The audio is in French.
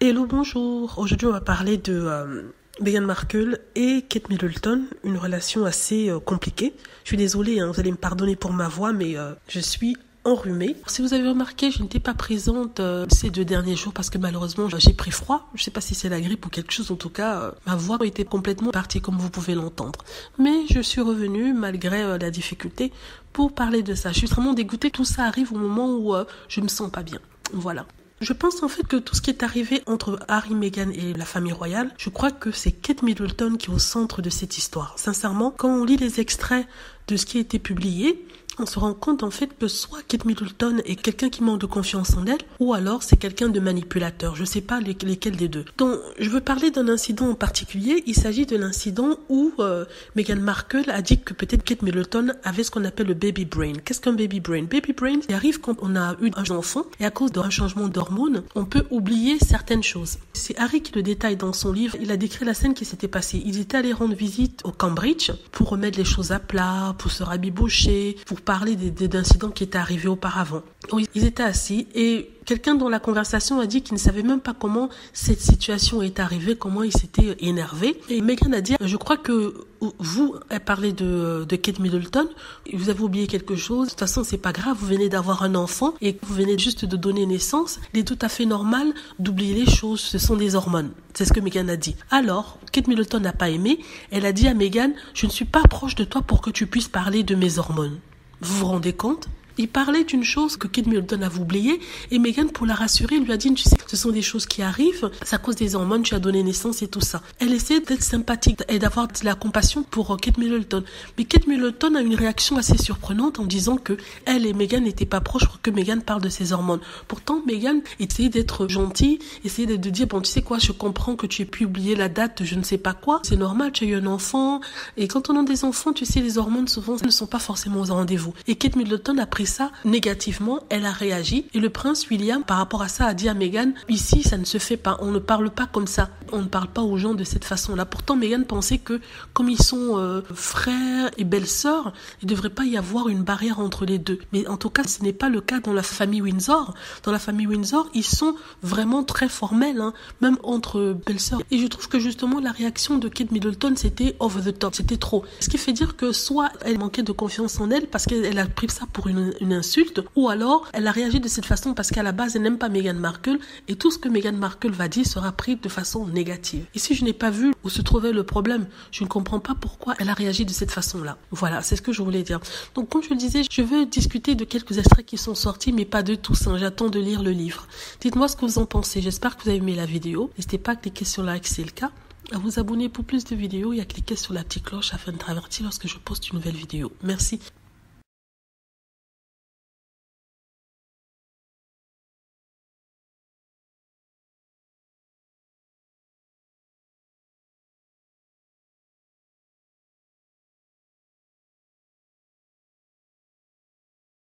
Hello, bonjour. Aujourd'hui, on va parler de Meghan Markle et Kate Middleton, une relation assez compliquée. Je suis désolée, vous allez me pardonner pour ma voix, mais je suis enrhumée. Si vous avez remarqué, je n'étais pas présente ces 2 derniers jours parce que malheureusement, j'ai pris froid. Je ne sais pas si c'est la grippe ou quelque chose. En tout cas, ma voix était complètement partie, comme vous pouvez l'entendre. Mais je suis revenue, malgré la difficulté, pour parler de ça. Je suis vraiment dégoûtée. Tout ça arrive au moment où je me sens pas bien. Voilà. Je pense en fait que tout ce qui est arrivé entre Harry, Meghan et la famille royale, je crois que c'est Kate Middleton qui est au centre de cette histoire. Sincèrement, quand on lit les extraits de ce qui a été publié, on se rend compte en fait que soit Kate Middleton est quelqu'un qui manque de confiance en elle, ou alors c'est quelqu'un de manipulateur. Je ne sais pas lesquels des deux. Donc, je veux parler d'un incident en particulier. Il s'agit de l'incident où Meghan Markle a dit que peut-être Kate Middleton avait ce qu'on appelle le baby brain. Qu'est-ce qu'un baby brain? Baby brain, il arrive quand on a eu un enfant et à cause d'un changement d'hormones, on peut oublier certaines choses. C'est Harry qui le détaille dans son livre. Il a décrit la scène qui s'était passée. Ils étaient allés rendre visite au Cambridge pour remettre les choses à plat, pour se rabibocher, pour parler d'incidents qui étaient arrivés auparavant. Ils étaient assis et quelqu'un dans la conversation a dit qu'il ne savait même pas comment cette situation est arrivée, comment il s'était énervé. Et Meghan a dit, je crois que vous parlez de Kate Middleton, vous avez oublié quelque chose. De toute façon, c'est pas grave, vous venez d'avoir un enfant et vous venez juste de donner naissance. Il est tout à fait normal d'oublier les choses, ce sont des hormones. C'est ce que Meghan a dit. Alors, Kate Middleton n'a pas aimé. Elle a dit à Meghan, je ne suis pas proche de toi pour que tu puisses parler de mes hormones. Vous vous rendez compte? Il parlait d'une chose que Kate Middleton avait oubliée et Meghan, pour la rassurer, lui a dit, tu sais, ce sont des choses qui arrivent, c'est à cause des hormones, tu as donné naissance et tout ça. Elle essaie d'être sympathique et d'avoir de la compassion pour Kate Middleton. Mais Kate Middleton a une réaction assez surprenante en disant que elle et Meghan n'étaient pas proches pour que Meghan parle de ses hormones. Pourtant, Meghan essayait d'être gentille, essayait de dire, bon, tu sais quoi, je comprends que tu aies pu oublier la date de je ne sais pas quoi. C'est normal, tu as eu un enfant. Et quand on a des enfants, tu sais, les hormones, souvent, ne sont pas forcément au rendez-vous. Et Kate Middleton a pris ça négativement, elle a réagi et le prince William par rapport à ça a dit à Meghan, ici ça ne se fait pas, on ne parle pas comme ça, on ne parle pas aux gens de cette façon-là. Pourtant Meghan pensait que comme ils sont frères et belles-sœurs, il ne devrait pas y avoir une barrière entre les deux. Mais en tout cas ce n'est pas le cas dans la famille Windsor. Dans la famille Windsor, ils sont vraiment très formels, même entre belles-sœurs. Et je trouve que justement la réaction de Kate Middleton c'était over the top, c'était trop. Ce qui fait dire que soit elle manquait de confiance en elle parce qu'elle a pris ça pour une insulte, ou alors elle a réagi de cette façon parce qu'à la base elle n'aime pas Meghan Markle et tout ce que Meghan Markle va dire sera pris de façon négative. Ici je n'ai pas vu où se trouvait le problème, je ne comprends pas pourquoi elle a réagi de cette façon-là. Voilà, c'est ce que je voulais dire. Donc comme je le disais, je veux discuter de quelques extraits qui sont sortis mais pas de tous, j'attends de lire le livre. Dites-moi ce que vous en pensez, j'espère que vous avez aimé la vidéo. N'hésitez pas à cliquer sur like si c'est le cas, à vous abonner pour plus de vidéos et à cliquer sur la petite cloche afin de être averti lorsque je poste une nouvelle vidéo. Merci.